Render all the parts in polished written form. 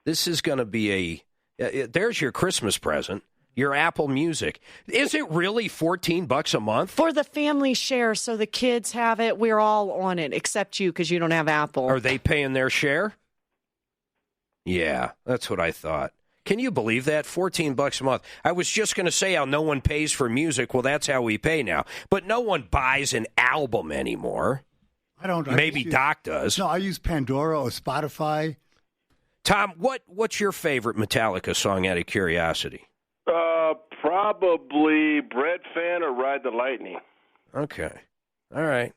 This is going to be there's your Christmas present, your Apple Music. Is it really $14 a month? For the family share, so the kids have it. We're all on it, except you, because you don't have Apple. Are they paying their share? Yeah, that's what I thought. Can you believe that? $14 a month. I was just going to say how no one pays for music. Well, that's how we pay now. But no one buys an album anymore. I don't. Maybe Doc does. No, I use Pandora or Spotify. Tom, what's your favorite Metallica song out of curiosity? Probably Bread Fan or Ride the Lightning. Okay. All right.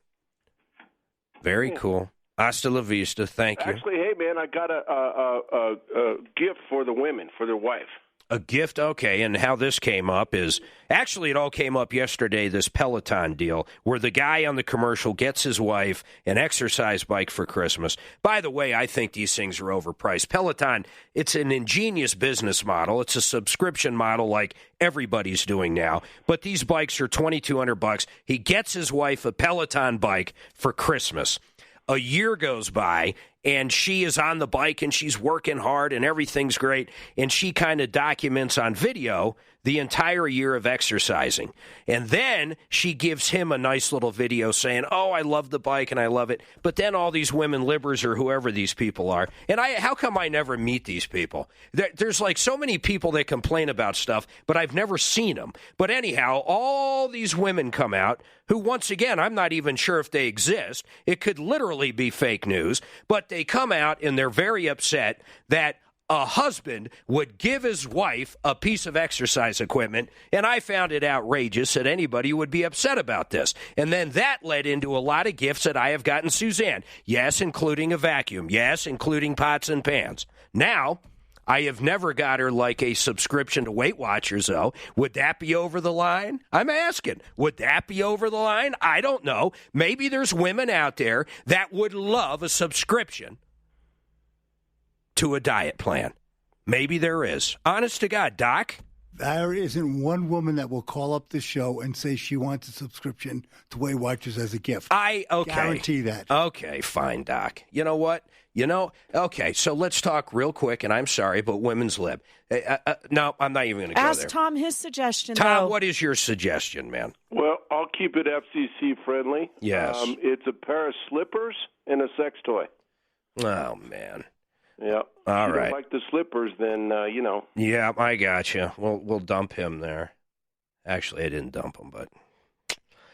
Very cool. Hasta la vista. Thank you. Actually, hey, man, I got a gift for the women, for their wife. A gift? Okay, and how this came up is, actually it all came up yesterday, this Peloton deal, where the guy on the commercial gets his wife an exercise bike for Christmas. By the way, I think these things are overpriced. Peloton, it's an ingenious business model. It's a subscription model like everybody's doing now. But these bikes are $2,200. He gets his wife a Peloton bike for Christmas. A year goes by, and she is on the bike, and she's working hard, and everything's great, and she kind of documents on video the entire year of exercising. And then she gives him a nice little video saying, oh, I love the bike, and I love it. But then all these women libbers or whoever these people are, and how come I never meet these people? There's like so many people that complain about stuff, but I've never seen them. But anyhow, all these women come out who, once again, I'm not even sure if they exist. It could literally be fake news, but they come out and they're very upset that a husband would give his wife a piece of exercise equipment, and I found it outrageous that anybody would be upset about this. And then that led into a lot of gifts that I have gotten Suzanne. Yes, including a vacuum. Yes, including pots and pans. Now, I have never got her like a subscription to Weight Watchers, though. Would that be over the line? I'm asking. Would that be over the line? I don't know. Maybe there's women out there that would love a subscription to a diet plan. Maybe there is. Honest to God, Doc? There isn't one woman that will call up the show and say she wants a subscription to Weight Watchers as a gift. Okay. Guarantee that. Okay, fine, Doc. You know what? Okay, so let's talk real quick, and I'm sorry, but women's lib. No, I'm not even going to go there. Ask Tom his suggestion, Tom, though. what is your suggestion, man? Well, I'll keep it FCC friendly. Yes. It's a pair of slippers and a sex toy. Oh, man. Yeah. All if you right. don't like the slippers, then, Yeah, I got you. We'll dump him there. Actually, I didn't dump him, but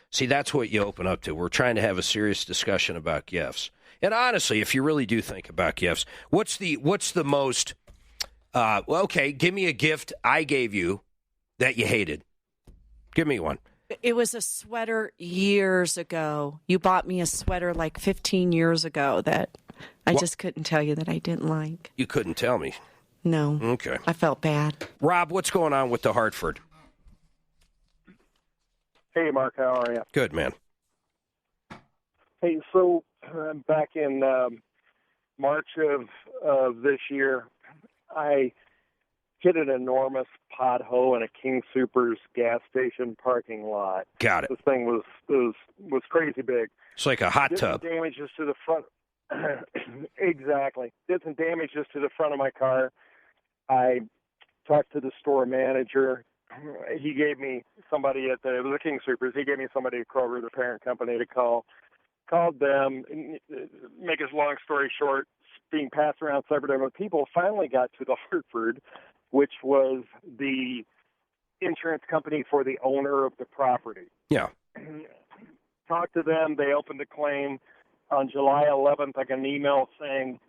see, that's what you open up to. We're trying to have a serious discussion about gifts. And honestly, if you really do think about gifts, what's the most okay, give me a gift I gave you that you hated. Give me one. It was a sweater years ago. You bought me a sweater like 15 years ago that I just couldn't tell you that I didn't like. You couldn't tell me. No. Okay. I felt bad. Rob, what's going on with the Hartford? Hey, Mark, how are you? Good, man. Hey, so back in March of this year, I hit an enormous pothole in a King Soopers gas station parking lot. Got it. This thing was crazy big. It's like a hot Did tub. some damages to the front. Exactly. Did some damages to the front of my car. I talked to the store manager. He gave me somebody it was a King Soopers. He gave me somebody at Kroger, the parent company, to call. Called them. Make a long story short, being passed around several different people, finally got to the Hartford, which was the insurance company for the owner of the property. Yeah. Talked to them. They opened a claim. On July 11th, I got an email saying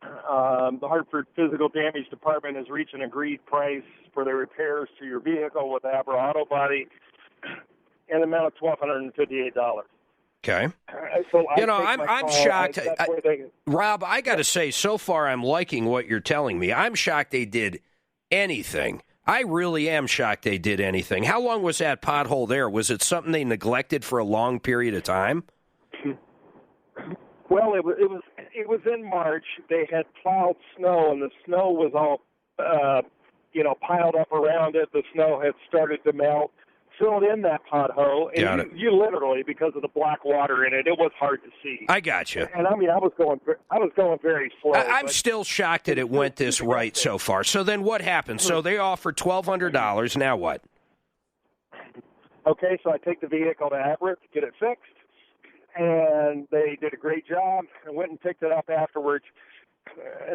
the Hartford Physical Damage Department has reached an agreed price for the repairs to your vehicle with Abra Auto Body, an amount of $1,258. Okay. So I'm shocked. Rob, I got to say, so far I'm liking what you're telling me. I'm shocked they did anything. I really am shocked they did anything. How long was that pothole there? Was it something they neglected for a long period of time? Well, it was in March. They had plowed snow, and the snow was all, piled up around it. The snow had started to melt. filled in that pothole, and you literally, because of the black water in it, it was hard to see. I got you. And I mean, I was going very slow. I'm still shocked that it went this right so far. So then what happened? So they offered $1,200. Now what? Okay, so I take the vehicle to Abra to get it fixed, and they did a great job. I went and picked it up afterwards,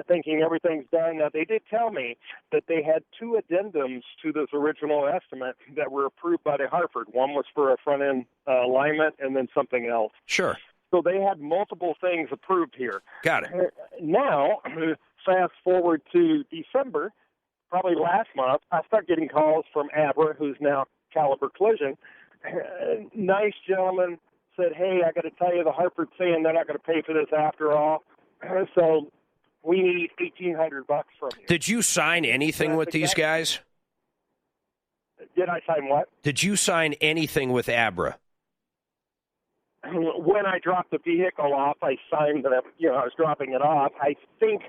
thinking everything's done. Now, they did tell me that they had 2 addendums to this original estimate that were approved by the Hartford. One was for a front-end alignment and then something else. Sure. So they had multiple things approved here. Got it. Now, fast forward to December, probably last month, I start getting calls from Abra, who's now Caliber Collision. Nice gentleman said, hey, I got to tell you, the Hartford's saying they're not going to pay for this after all. So we need $1,800 from you. Did you sign anything with these guys? Did I sign what? Did you sign anything with Abra? When I dropped the vehicle off, I signed that I was dropping it off. I think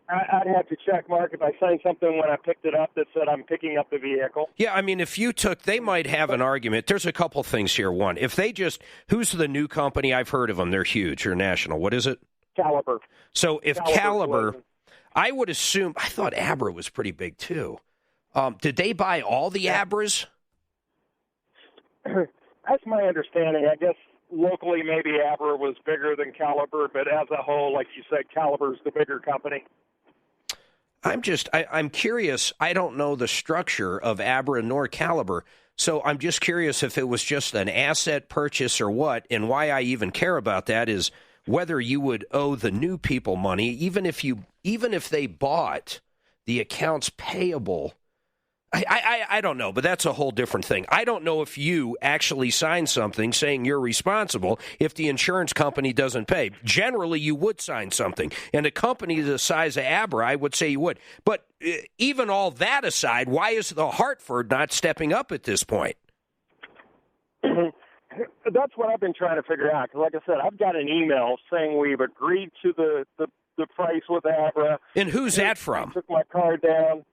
I'd have to check, Mark, if I signed something when I picked it up that said I'm picking up the vehicle. Yeah, I mean, if you took, they might have an argument. There's a couple things here. One, if they just, who's the new company? I've heard of them. They're huge. They're national. What is it? Caliber. So if Caliber, I would assume, I thought Abra was pretty big too. Did they buy all the Abras? That's my understanding. I guess locally maybe Abra was bigger than Caliber, but as a whole, like you said, Caliber's the bigger company. I'm curious. I don't know the structure of Abra nor Caliber, so I'm just curious if it was just an asset purchase or what, and why I even care about that is whether you would owe the new people money, even if they bought the accounts payable. I don't know, but that's a whole different thing. I don't know if you actually signed something saying you're responsible if the insurance company doesn't pay. Generally, you would sign something. And a company the size of Abra, I would say you would. But even all that aside, why is the Hartford not stepping up at this point? That's what I've been trying to figure out. Because like I said, I've got an email saying we've agreed to the price with Abra. And who's that from? I took my car down.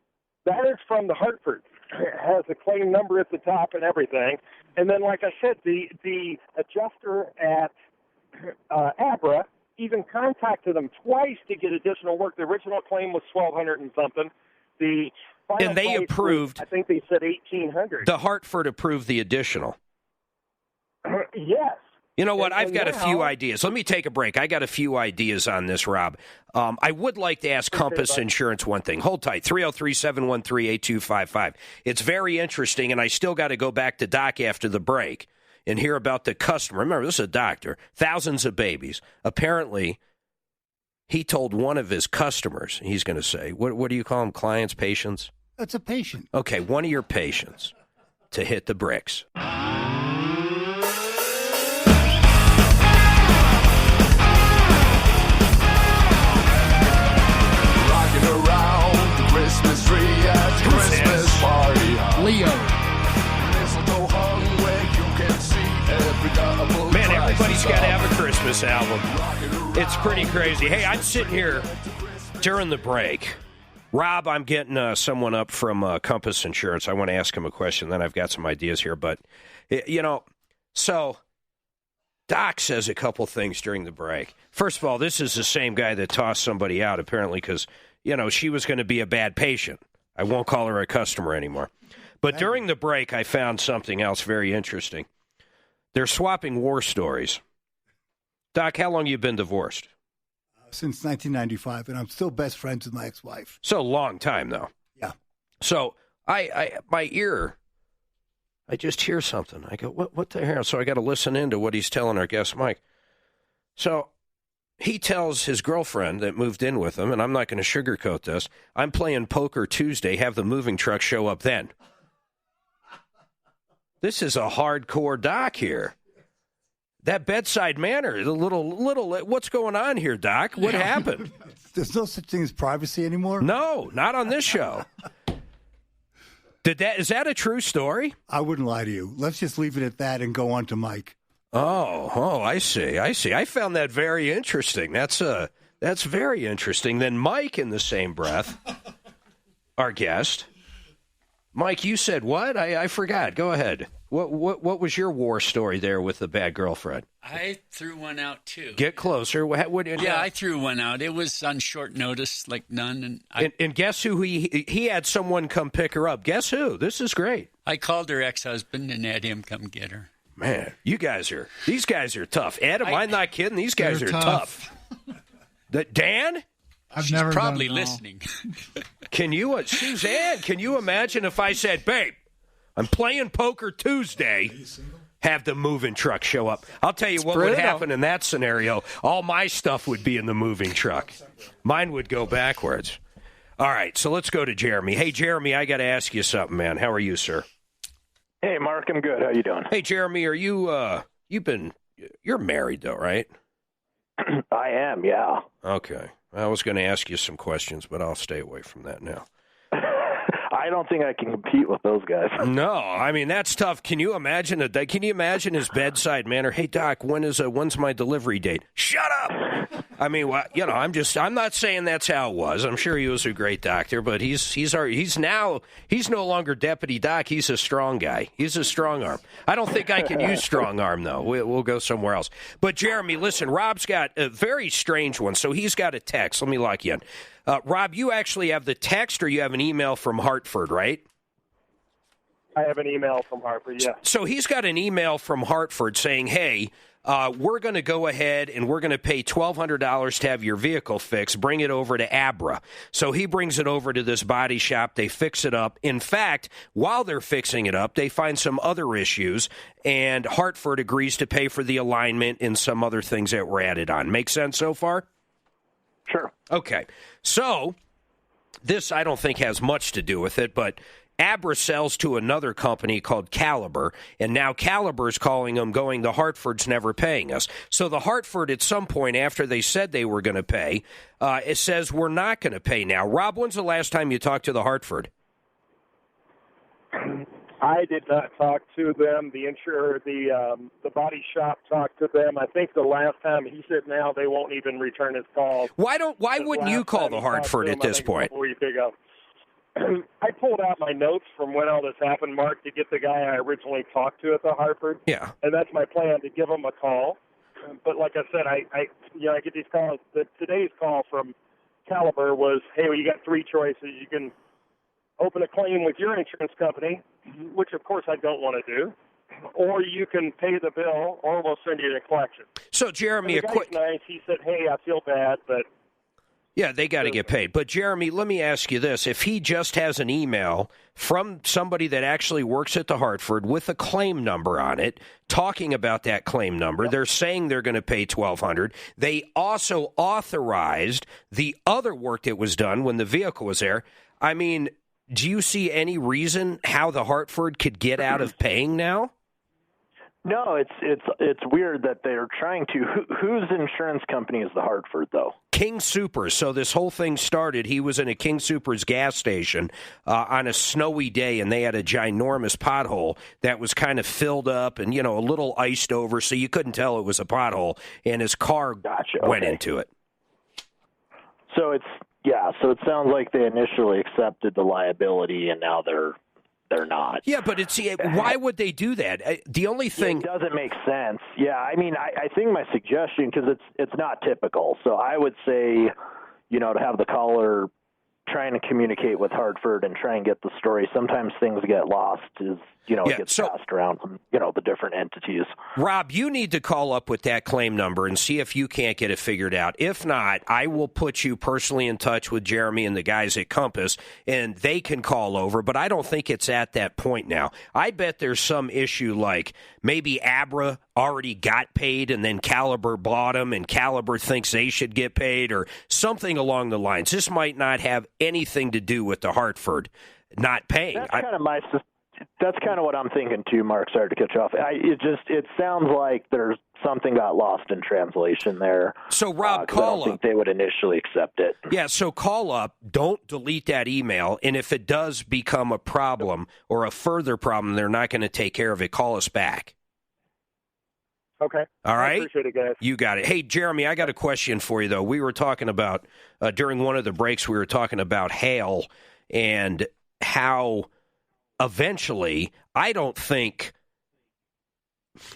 That is from the Hartford. It has a claim number at the top and everything. And then, like I said, the adjuster at Abra even contacted them twice to get additional work. The original claim was $1,200 and something. The final and they approved. I think they said $1,800. The Hartford approved the additional. Yes. You know what? I've got a few ideas. Let me take a break. I got a few ideas on this, Rob. I would like to ask Compass Insurance one thing. Hold tight. 303-713-8255. It's very interesting, and I still got to go back to Doc after the break and hear about the customer. Remember, this is a doctor. Thousands of babies. Apparently, he told one of his customers, he's going to say, what do you call them, clients, patients? That's a patient. Okay, one of your patients to hit the bricks. Christmas tree at the Christmas party. Leo. Man, everybody's got to have a Christmas album. It's pretty crazy. Hey, I'm sitting here during the break. Rob, I'm getting someone up from Compass Insurance. I want to ask him a question. Then I've got some ideas here. But, so Doc says a couple things during the break. First of all, this is the same guy that tossed somebody out, apparently, because she was going to be a bad patient. I won't call her a customer anymore. But during the break, I found something else very interesting. They're swapping war stories. Doc, how long have you been divorced? Since 1995, and I'm still best friends with my ex-wife. So long time, though. Yeah. So my ear, I just hear something. I go, what the hell? So I got to listen into what he's telling our guest, Mike. So he tells his girlfriend that moved in with him, and I'm not going to sugarcoat this, I'm playing poker Tuesday, have the moving truck show up then. This is a hardcore Doc here. That bedside manner, the little, what's going on here, Doc? What happened? There's no such thing as privacy anymore? No, not on this show. Is that a true story? I wouldn't lie to you. Let's just leave it at that and go on to Mike. Oh, I see. I found that very interesting. That's very interesting. Then Mike, in the same breath, our guest. Mike, you said what? I forgot. Go ahead. What was your war story there with the bad girlfriend? I threw one out, too. Get closer. I threw one out. It was on short notice, like none. And guess who he had someone come pick her up. Guess who? This is great. I called her ex-husband and had him come get her. Man, these guys are tough. Adam, I'm not kidding. These guys are tough. Dan? She's probably listening. Suzanne, can you imagine if I said, babe, I'm playing poker Tuesday, have the moving truck show up? I'll tell you what would happen in that scenario. All my stuff would be in the moving truck. Mine would go backwards. All right, so let's go to Jeremy. Hey, Jeremy, I got to ask you something, man. How are you, sir? Hey, Mark, I'm good. How you doing? Hey, Jeremy, are you, you're married, though, right? I am, yeah. Okay. I was going to ask you some questions, but I'll stay away from that now. I don't think I can compete with those guys. No, I mean, that's tough. Can you imagine his bedside manner? Hey, Doc, when's my delivery date? Shut up! I mean, I'm not saying that's how it was. I'm sure he was a great doctor, but he's no longer deputy doc. He's a strong guy. He's a strong arm. I don't think I can use strong arm, though. We'll go somewhere else. But, Jeremy, listen, Rob's got a very strange one. So he's got a text. Let me lock you in. Rob, you actually have the text or you have an email from Hartford, right? I have an email from Hartford, yeah. So he's got an email from Hartford saying, hey, we're going to go ahead and we're going to pay $1,200 to have your vehicle fixed. Bring it over to Abra. So he brings it over to this body shop. They fix it up. In fact, while they're fixing it up, they find some other issues, and Hartford agrees to pay for the alignment and some other things that were added on. Make sense so far? Sure. Okay. So this I don't think has much to do with it, but Abra sells to another company called Caliber, and now Caliber's calling them going, the Hartford's never paying us. So the Hartford, at some point after they said they were going to pay, it says we're not going to pay now. Rob, when's the last time you talked to the Hartford? I did not talk to them. The insurer, the body shop talked to them. I think the last time he said now they won't even return his calls. Why wouldn't you call the Hartford at this point? A week ago. I pulled out my notes from when all this happened, Mark, to get the guy I originally talked to at the Hartford. Yeah. And that's my plan, to give him a call. But like I said, I get these calls. Today's call from Caliber was, hey, well, you got three choices. You can open a claim with your insurance company, which of course I don't want to do, or you can pay the bill, or we'll send you to collection. So, Jeremy, the guy's nice. He said, hey, I feel bad, but... Yeah, they got to get paid. But, Jeremy, let me ask you this. If he just has an email from somebody that actually works at the Hartford with a claim number on it, talking about that claim number, they're saying they're going to pay $1,200. They also authorized the other work that was done when the vehicle was there. I mean, do you see any reason how the Hartford could get out of paying now? No, it's weird that they're trying to. Whose insurance company is the Hartford, though? King Soopers. So this whole thing started, he was in a King Soopers gas station on a snowy day, and they had a ginormous pothole that was kind of filled up and, a little iced over, so you couldn't tell it was a pothole, and his car went into it. So so it sounds like they initially accepted the liability, and now they're not. Yeah, but why would they do that? The only thing... It doesn't make sense. Yeah, I mean, I think my suggestion, because it's not typical, so I would say, to have the caller trying to communicate with Hartford and try and get the story. Sometimes things get lost as, it gets passed around from, the different entities. Rob, you need to call up with that claim number and see if you can't get it figured out. If not, I will put you personally in touch with Jeremy and the guys at Compass, and they can call over, but I don't think it's at that point now. I bet there's some issue like maybe Abra already got paid and then Caliber bought them and Caliber thinks they should get paid or something along the lines. This might not have anything to do with the Hartford not paying. That's kind of what I'm thinking too, Mark. Sorry to cut you off. It sounds like there's something got lost in translation there. So, Rob, call up. I don't think they would initially accept it. Yeah, so call up. Don't delete that email. And if it does become a problem or a further problem, they're not going to take care of it. Call us back. Okay. All right. I appreciate it, guys. You got it. Hey, Jeremy, I got a question for you, though. We were talking about, during one of the breaks, we were talking about hail and how eventually, I don't think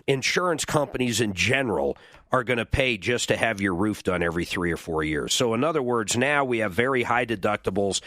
insurance companies in general are going to pay just to have your roof done every 3 or 4 years. So in other words, now we have very high deductibles